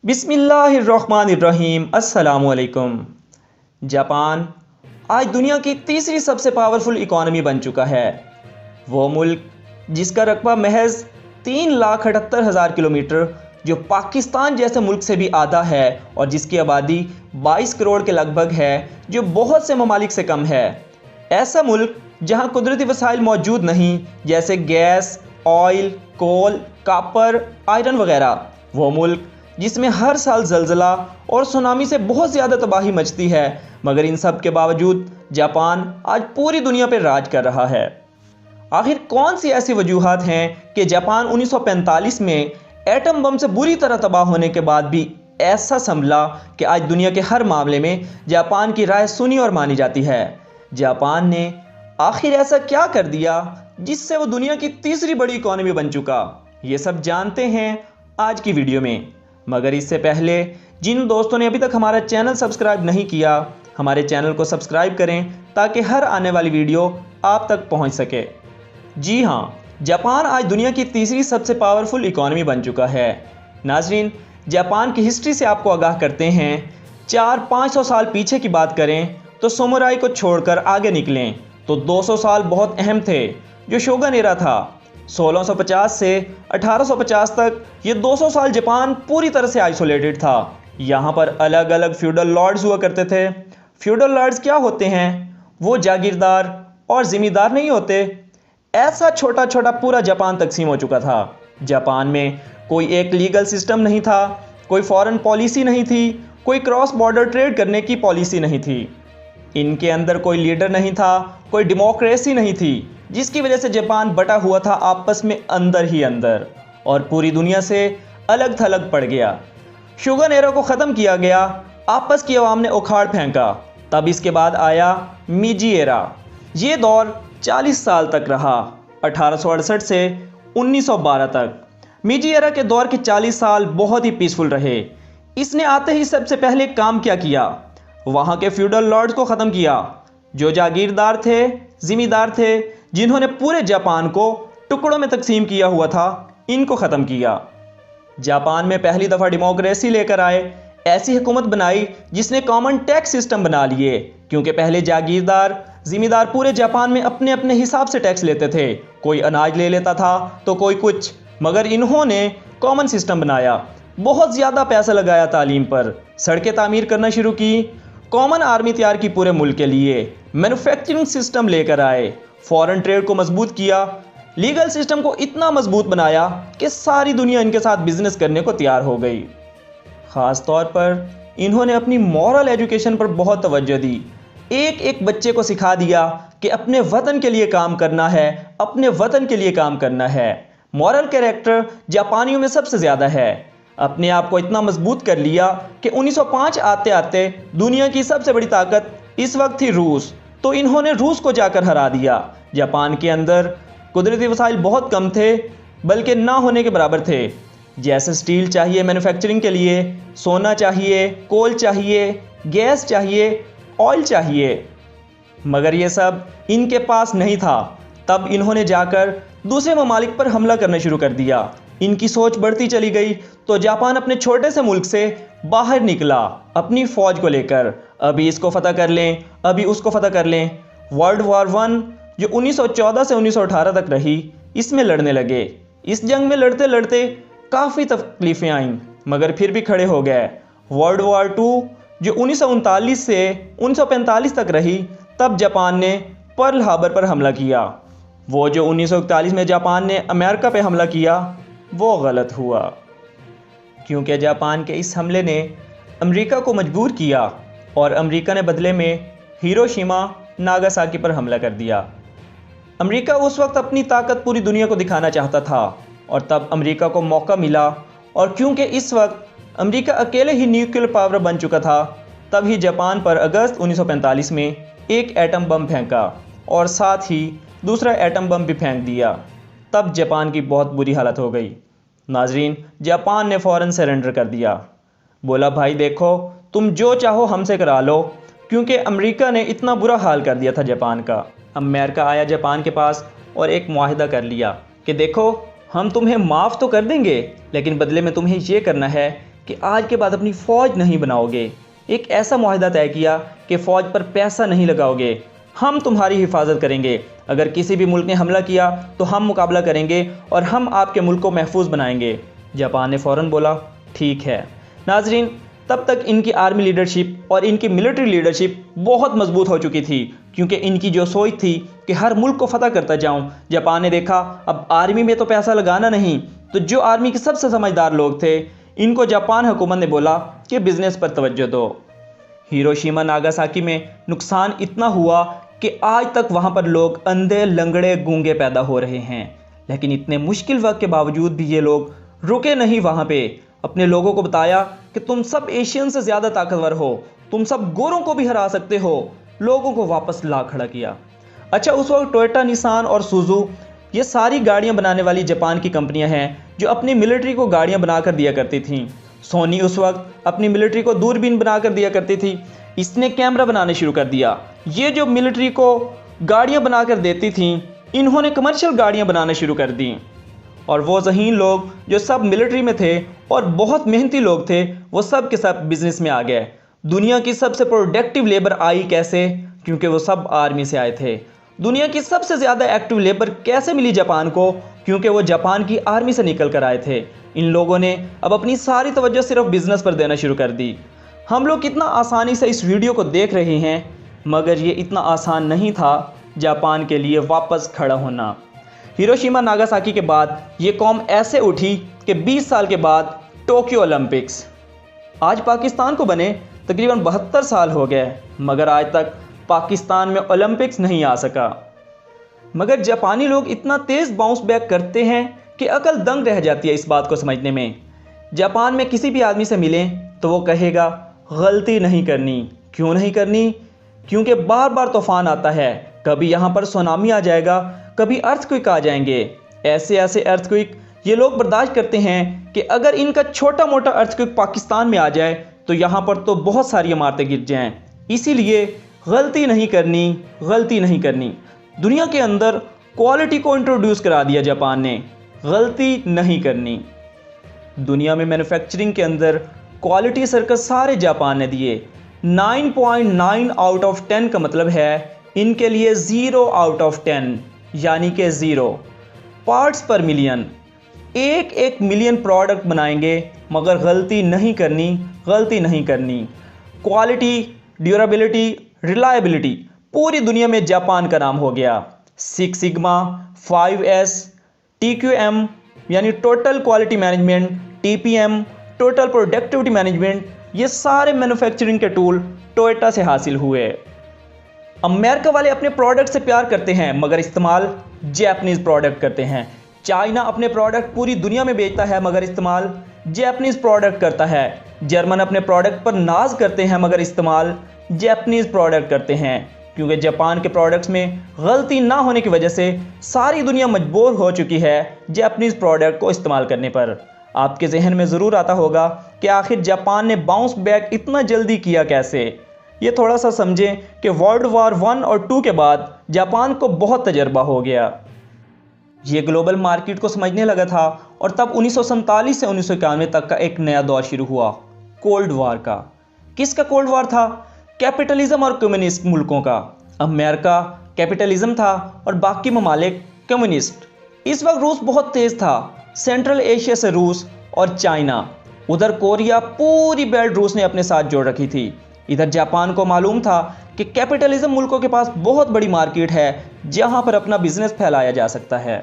बिस्मिल्लाहिर्रहमानिर्रहीम अस्सलामुअलैकुम। जापान आज दुनिया की तीसरी सबसे पावरफुल इकॉनमी बन चुका है। वो मुल्क जिसका रकबा महज 3,78,000 किलोमीटर, जो पाकिस्तान जैसे मुल्क से भी आधा है, और जिसकी आबादी 22 करोड़ के लगभग है, जो बहुत से ममालिक से कम है। ऐसा मुल्क जहां कुदरती वसाइल मौजूद नहीं, जैसे गैस, ऑयल, कोल, कापर, आयरन वगैरह। वो मुल्क जिसमें हर साल जलजला और सुनामी से बहुत ज़्यादा तबाही मचती है, मगर इन सब के बावजूद जापान आज पूरी दुनिया पर राज कर रहा है। आखिर कौन सी ऐसी वजूहात हैं कि जापान 1945 में एटम बम से बुरी तरह तबाह होने के बाद भी ऐसा संभला कि आज दुनिया के हर मामले में जापान की राय सुनी और मानी जाती है। जापान ने आखिर ऐसा क्या कर दिया जिससे वो दुनिया की तीसरी बड़ी इकॉनमी बन चुका? ये सब जानते हैं आज की वीडियो में। मगर इससे पहले जिन दोस्तों ने अभी तक हमारा चैनल सब्सक्राइब नहीं किया, हमारे चैनल को सब्सक्राइब करें ताकि हर आने वाली वीडियो आप तक पहुंच सके। जी हाँ, जापान आज दुनिया की तीसरी सबसे पावरफुल इकॉनमी बन चुका है। नाजरीन, जापान की हिस्ट्री से आपको आगाह करते हैं। 400-500 साल पीछे की बात करें तो समुराई को छोड़कर आगे निकलें तो 200 साल बहुत अहम थे, जो शोगन एरा था। 1650 से 1850 तक ये 200 साल जापान पूरी तरह से आइसोलेटेड था। यहाँ पर अलग अलग फ्यूडल लॉर्ड्स हुआ करते थे। फ्यूडल लॉर्ड्स क्या होते हैं? वो जागीरदार और ज़मींदार नहीं होते। ऐसा छोटा छोटा पूरा जापान तकसीम हो चुका था। जापान में कोई एक लीगल सिस्टम नहीं था, कोई फॉरेन पॉलिसी नहीं थी, कोई क्रॉस बॉर्डर ट्रेड करने की पॉलिसी नहीं थी। इनके अंदर कोई लीडर नहीं था, कोई डेमोक्रेसी नहीं थी, जिसकी वजह से जापान बटा हुआ था आपस में अंदर ही अंदर, और पूरी दुनिया से अलग थलग पड़ गया। शोगन एरा को ख़त्म किया गया, आपस की आवाम ने उखाड़ फेंका। तब इसके बाद आया मीजी एरा। ये दौर 40 साल तक रहा, 1868 से 1912 तक। मीजी एरा के दौर के 40 साल बहुत ही पीसफुल रहे। इसने आते ही सबसे पहले काम क्या किया? वहाँ के फ्यूडल लॉर्ड्स को ख़त्म किया, जो जागीरदार थे, ज़िम्मेदार थे, जिन्होंने पूरे जापान को टुकड़ों में तकसीम किया हुआ था। इनको ख़त्म किया। जापान में पहली दफ़ा डेमोक्रेसी लेकर आए, ऐसी हुकूमत बनाई जिसने कॉमन टैक्स सिस्टम बना लिए, क्योंकि पहले जागीरदार, ज़िम्मेदार पूरे जापान में अपने अपने हिसाब से टैक्स लेते थे। कोई अनाज ले लेता था तो कोई कुछ, मगर इन्होंने कॉमन सिस्टम बनाया। बहुत ज़्यादा पैसा लगाया तालीम पर, सड़कें तामीर करना शुरू की, कॉमन आर्मी तैयार की पूरे मुल्क के लिए, मैन्युफैक्चरिंग सिस्टम लेकर आए, फॉरेन ट्रेड को मजबूत किया, लीगल सिस्टम को इतना मजबूत बनाया कि सारी दुनिया इनके साथ बिजनेस करने को तैयार हो गई। ख़ास तौर पर इन्होंने अपनी मॉरल एजुकेशन पर बहुत तवज्जो दी। एक एक बच्चे को सिखा दिया कि अपने वतन के लिए काम करना है, अपने वतन के लिए काम करना है। मॉरल कैरेक्टर जापानियों में सबसे ज़्यादा है। अपने आप को इतना मजबूत कर लिया कि 1905 आते आते दुनिया की सबसे बड़ी ताकत इस वक्त थी रूस, तो इन्होंने रूस को जाकर हरा दिया। जापान के अंदर कुदरती वसाइल बहुत कम थे, बल्कि ना होने के बराबर थे। जैसे स्टील चाहिए मैन्युफैक्चरिंग के लिए, सोना चाहिए, कोल चाहिए, गैस चाहिए, ऑयल चाहिए, मगर ये सब इनके पास नहीं था। तब इन्होंने जाकर दूसरे ममालिक पर हमला करना शुरू कर दिया। इनकी सोच बढ़ती चली गई तो जापान अपने छोटे से मुल्क से बाहर निकला अपनी फ़ौज को लेकर। अभी इसको फ़तह कर लें, अभी उसको फ़तह कर लें। वर्ल्ड वॉर 1 जो 1914 से 1918 तक रही, इसमें लड़ने लगे। इस जंग में लड़ते लड़ते काफ़ी तकलीफ़ें आईं, मगर फिर भी खड़े हो गए। वर्ल्ड वॉर 2 जो 1939 से 1945 तक रही, तब जापान ने पर्ल हार्बर पर हमला किया। वो जो 1941 में जापान ने अमेरिका पे हमला किया, वो गलत हुआ, क्योंकि जापान के इस हमले ने अमेरिका को मजबूर किया और अमेरिका ने बदले में हिरोशिमा, नागासाकी पर हमला कर दिया। अमेरिका उस वक्त अपनी ताकत पूरी दुनिया को दिखाना चाहता था, और तब अमेरिका को मौका मिला। और क्योंकि इस वक्त अमेरिका अकेले ही न्यूक्लियर पावर बन चुका था, तब ही जापान पर अगस्त 1945 में एक एटम बम फेंका, और साथ ही दूसरा एटम बम भी फेंक दिया। तब जापान की बहुत बुरी हालत हो गई। नाजरीन, जापान ने फ़ौरन सरेंडर कर दिया। बोला, भाई देखो, तुम जो चाहो हमसे करा लो, क्योंकि अमेरिका ने इतना बुरा हाल कर दिया था जापान का। अमेरिका आया जापान के पास और एक मुआहिदा कर लिया कि देखो, हम तुम्हें माफ़ तो कर देंगे, लेकिन बदले में तुम्हें ये करना है कि आज के बाद अपनी फ़ौज नहीं बनाओगे। एक ऐसा मुआहदा तय किया कि फ़ौज पर पैसा नहीं लगाओगे, हम तुम्हारी हिफाजत करेंगे। अगर किसी भी मुल्क ने हमला किया तो हम मुकाबला करेंगे और हम आपके मुल्क को महफूज बनाएंगे। जापान ने फ़ौरन बोला ठीक है। नाजरीन, तब तक इनकी आर्मी लीडरशिप और इनकी मिलिट्री लीडरशिप बहुत मजबूत हो चुकी थी, क्योंकि इनकी जो सोच थी कि हर मुल्क को फतह करता जाऊं। जापान ने देखा अब आर्मी में तो पैसा लगाना नहीं, तो जो आर्मी के सबसे समझदार लोग थे इनको जापान हुकूमत ने बोला कि बिजनेस पर तवज्जो दो। हिरोशिमा नागासाकी में नुकसान इतना हुआ कि आज तक वहां पर लोग अंधे लंगड़े गूंगे पैदा हो रहे हैं। लेकिन इतने मुश्किल वक्त के बावजूद भी ये लोग रुके नहीं। वहां पे अपने लोगों को बताया कि तुम सब एशियन से ज़्यादा ताकतवर हो, तुम सब गोरों को भी हरा सकते हो। लोगों को वापस ला खड़ा किया। अच्छा, उस वक्त टोयोटा, निसान और सुजू ये सारी गाड़ियां बनाने वाली जापान की कंपनियां हैं जो अपनी मिलिट्री को गाड़ियां बनाकर दिया करती थीं। सोनी उस वक्त अपनी मिलिट्री को दूरबीन बनाकर दिया करती थी। इसने कैमरा बनाने शुरू कर दिया। ये जो मिलिट्री को गाड़ियां बनाकर देती थीं, इन्होंने कमर्शियल गाड़ियां बनाना शुरू कर दी। और वो ज़हीन लोग जो सब मिलिट्री में थे और बहुत मेहनती लोग थे, वो सब के सब बिजनेस में आ गए। दुनिया की सबसे प्रोडक्टिव लेबर आई कैसे? क्योंकि वो सब आर्मी से आए थे। दुनिया की सबसे ज़्यादा एक्टिव लेबर कैसे मिली जापान को? क्योंकि वो जापान की आर्मी से निकल कर आए थे। इन लोगों ने अब अपनी सारी तवज्जो सिर्फ बिजनेस पर देना शुरू कर दी। हम लोग कितना आसानी से इस वीडियो को देख रहे हैं, मगर ये इतना आसान नहीं था जापान के लिए वापस खड़ा होना। हिरोशिमा नागासाकी के बाद ये कौम ऐसे उठी कि 20 साल के बाद टोक्यो ओलंपिक्स। आज पाकिस्तान को बने तकरीबन 72 साल हो गए, मगर आज तक पाकिस्तान में ओलंपिक्स नहीं आ सका। मगर जापानी लोग इतना तेज़ बाउंस बैक करते हैं कि अकल दंग रह जाती है इस बात को समझने में। जापान में किसी भी आदमी से मिलें तो वो कहेगा गलती नहीं करनी। क्यों नहीं करनी? क्योंकि बार बार तूफान आता है, कभी यहाँ पर सुनामी आ जाएगा, कभी अर्थक्वेक आ जाएंगे। ऐसे ऐसे अर्थक्वेक ये लोग बर्दाश्त करते हैं कि अगर इनका छोटा मोटा अर्थक्वेक पाकिस्तान में आ जाए तो यहाँ पर तो बहुत सारी इमारतें गिर जाएं। इसीलिए गलती नहीं करनी, गलती नहीं करनी। दुनिया के अंदर क्वालिटी को इंट्रोड्यूस करा दिया जापान ने, गलती नहीं करनी। दुनिया में मैन्युफैक्चरिंग के अंदर क्वालिटी सर्कस सारे जापान ने दिए। 9.9 आउट ऑफ 10 का मतलब है इनके लिए 0 आउट ऑफ 10, यानी कि 0 पार्ट्स पर मिलियन। एक एक मिलियन प्रोडक्ट बनाएंगे, मगर गलती नहीं करनी, गलती नहीं करनी। क्वालिटी, ड्यूरेबिलिटी, रिलायबिलिटी पूरी दुनिया में जापान का नाम हो गया। 6 सिग्मा, 5S, TQM यानी total quality management, TPM total productivity management, ये सारे मैन्युफैक्चरिंग के टूल टोयोटा से हासिल हुए। अमेरिका वाले अपने प्रोडक्ट से प्यार करते हैं, मगर इस्तेमाल जापानीज़ प्रोडक्ट करते हैं। चाइना अपने प्रोडक्ट पूरी दुनिया में बेचता है, मगर इस्तेमाल जापानीज़ प्रोडक्ट करता है। जर्मन अपने प्रोडक्ट पर नाज करते हैं, मगर इस्तेमाल जापानीज़ प्रोडक्ट करते हैं। क्योंकि जापान के प्रोडक्ट्स में गलती ना होने की वजह से सारी दुनिया मजबूर हो चुकी है जापानीज़ प्रोडक्ट को इस्तेमाल करने पर। आपके जहन में ज़रूर आता होगा कि आखिर जापान ने बाउंस बैक इतना जल्दी किया कैसे। ये थोड़ा सा समझें कि वर्ल्ड वार 1 और 2 के बाद जापान को बहुत तजर्बा हो गया। ये ग्लोबल मार्केट को समझने लगा था और तब 1947 से 1991 तक का एक नया दौर शुरू हुआ, कोल्ड वार का। किसका कोल्ड वार था? कैपिटलिज्म और कम्युनिस्ट मुल्कों का। अमेरिका कैपिटलिज्म था और बाकी ममालिक कम्युनिस्ट। इस वक्त रूस बहुत तेज़ था। सेंट्रल एशिया से रूस और चाइना, उधर कोरिया, पूरी बेल्ट रूस ने अपने साथ जोड़ रखी थी। इधर जापान को मालूम था कि कैपिटलिज्म मुल्कों के पास बहुत बड़ी मार्केट है जहां पर अपना बिजनेस फैलाया जा सकता है।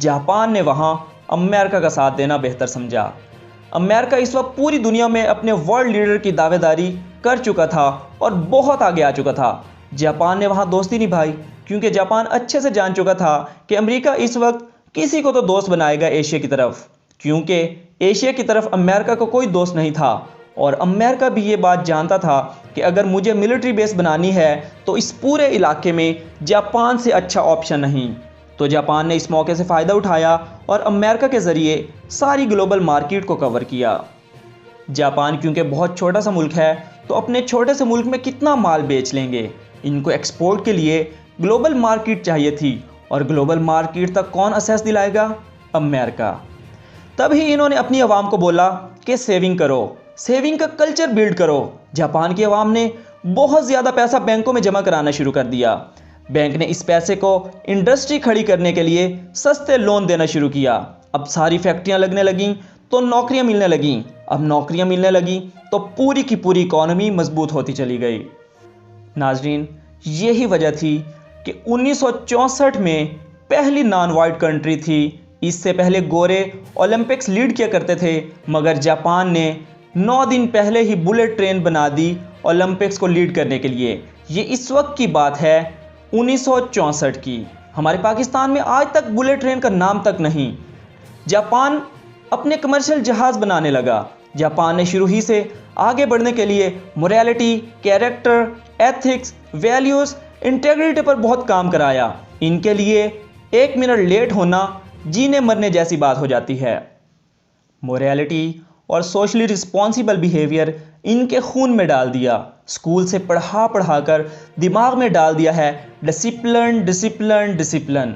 जापान ने वहां अमेरिका का साथ देना बेहतर समझा। अमेरिका इस वक्त पूरी दुनिया में अपने वर्ल्ड लीडर की दावेदारी कर चुका था और बहुत आगे आ चुका था। जापान ने वहां दोस्ती निभाई, क्योंकि जापान अच्छे से जान चुका था कि अमेरिका इस वक्त किसी को तो दोस्त बनाएगा एशिया की तरफ, क्योंकि एशिया की तरफ अमेरिका को कोई दोस्त नहीं था। और अमेरिका भी ये बात जानता था कि अगर मुझे मिलिट्री बेस बनानी है तो इस पूरे इलाके में जापान से अच्छा ऑप्शन नहीं। तो जापान ने इस मौके से फ़ायदा उठाया और अमेरिका के ज़रिए सारी ग्लोबल मार्केट को कवर किया। जापान क्योंकि बहुत छोटा सा मुल्क है, तो अपने छोटे से मुल्क में कितना माल बेच लेंगे। इनको एक्सपोर्ट के लिए ग्लोबल मार्केट चाहिए थी, और ग्लोबल मार्केट तक कौन एक्सेस दिलाएगा? अमेरिका। तभी इन्होंने अपनी आवाम को बोला कि सेविंग करो, सेविंग का कल्चर बिल्ड करो। जापान की आवाम ने बहुत ज़्यादा पैसा बैंकों में जमा कराना शुरू कर दिया। बैंक ने इस पैसे को इंडस्ट्री खड़ी करने के लिए सस्ते लोन देना शुरू किया। अब सारी फैक्ट्रियां लगने लगीं तो नौकरियां मिलने लगीं। अब नौकरियां मिलने लगीं तो पूरी की पूरी इकॉनमी मजबूत होती चली गई। नाजरीन, यही वजह थी कि 1964 में पहली नॉन वाइट कंट्री थी। इससे पहले गोरे ओलंपिक्स लीड किया करते थे, मगर जापान ने 9 दिन पहले ही बुलेट ट्रेन बना दी ओलंपिक्स को लीड करने के लिए। ये इस वक्त की बात है 1964 की। हमारे पाकिस्तान में आज तक बुलेट ट्रेन का नाम तक नहीं। जापान अपने कमर्शियल जहाज़ बनाने लगा। जापान ने शुरू ही से आगे बढ़ने के लिए morality, character, ethics, values, integrity पर बहुत काम कराया। इनके लिए 1 मिनट लेट होना जीने मरने जैसी बात हो जाती है। मोरालिटी और सोशली रिस्पॉन्सिबल बिहेवियर इनके खून में डाल दिया। स्कूल से पढ़ा कर दिमाग में डाल दिया है डिसिप्लिन डिसिप्लिन डिसिप्लिन।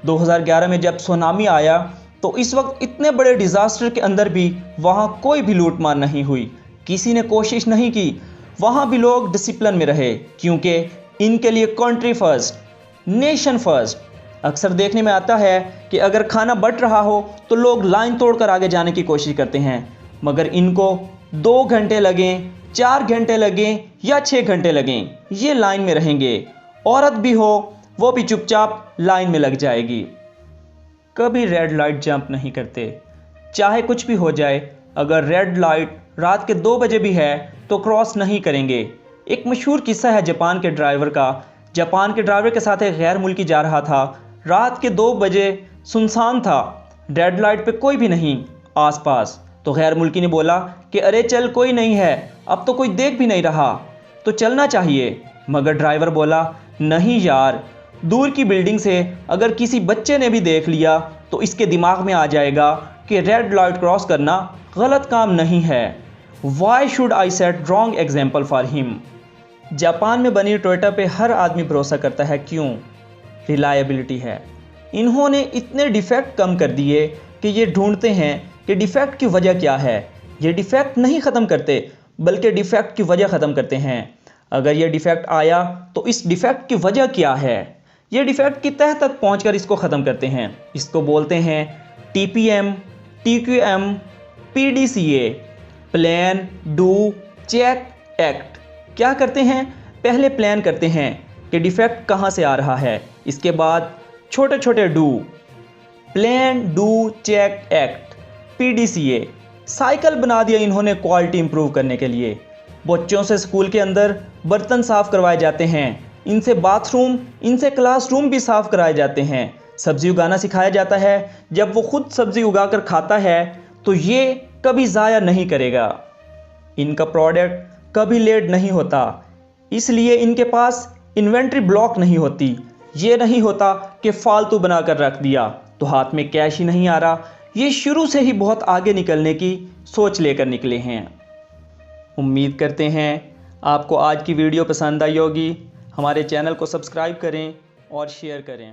2011 में जब सुनामी आया तो इस वक्त इतने बड़े डिज़ास्टर के अंदर भी वहाँ कोई भी लूटमार नहीं हुई। किसी ने कोशिश नहीं की। वहाँ भी लोग डिसिप्लिन में रहे, क्योंकि इनके लिए कंट्री फर्स्ट, नेशन फर्स्ट। अक्सर देखने में आता है कि अगर खाना बट रहा हो तो लोग लाइन तोड़कर आगे जाने की कोशिश करते हैं, मगर इनको 2 घंटे लगें, 4 घंटे लगें या 6 घंटे लगें, ये लाइन में रहेंगे। औरत भी हो वो भी चुपचाप लाइन में लग जाएगी। कभी रेड लाइट जंप नहीं करते, चाहे कुछ भी हो जाए। अगर रेड लाइट रात के 2 बजे भी है तो क्रॉस नहीं करेंगे। एक मशहूर किस्सा है जापान के ड्राइवर का। जापान के ड्राइवर के साथ एक गैर मुल्की जा रहा था। रात के 2 बजे सुनसान था, रेड लाइट पे कोई भी नहीं आसपास। तो गैर मुल्की ने बोला कि अरे चल, कोई नहीं है, अब तो कोई देख भी नहीं रहा, तो चलना चाहिए। मगर ड्राइवर बोला नहीं यार, दूर की बिल्डिंग से अगर किसी बच्चे ने भी देख लिया तो इसके दिमाग में आ जाएगा कि रेड लाइट क्रॉस करना गलत काम नहीं है। Why should I set wrong example for him. Japan में बनी टोयोटा पे हर आदमी भरोसा करता है। क्यों? रिलायबिलिटी है। इन्होंने इतने डिफेक्ट कम कर दिए कि ये ढूंढते हैं कि डिफेक्ट की वजह क्या है। ये डिफेक्ट नहीं ख़त्म करते, बल्कि डिफेक्ट की वजह ख़त्म करते हैं। अगर ये डिफेक्ट आया तो इस डिफेक्ट की वजह क्या है, ये डिफेक्ट की तह तक पहुंचकर इसको ख़त्म करते हैं। इसको बोलते हैं TPM, TQM, PDCA, plan, do, check, act. क्या करते हैं? पहले प्लान करते हैं कि डिफेक्ट कहाँ से आ रहा है, इसके बाद छोटे छोटे do, plan, do, check, act, PDCA। Cycle बना दिया इन्होंने क्वालिटी इंप्रूव करने के लिए। बच्चों से स्कूल के अंदर बर्तन साफ़ करवाए जाते हैं, इनसे बाथरूम, इनसे क्लासरूम भी साफ़ कराए जाते हैं। सब्ज़ी उगाना सिखाया जाता है। जब वो खुद सब्ज़ी उगाकर खाता है तो ये कभी ज़ाया नहीं करेगा। इनका प्रोडक्ट कभी लेट नहीं होता, इसलिए इनके पास इन्वेंट्री ब्लॉक नहीं होती। ये नहीं होता कि फ़ालतू बनाकर रख दिया तो हाथ में कैश ही नहीं आ रहा। ये शुरू से ही बहुत आगे निकलने की सोच लेकर निकले हैं। उम्मीद करते हैं आपको आज की वीडियो पसंद आई होगी। हमारे चैनल को सब्सक्राइब करें और शेयर करें।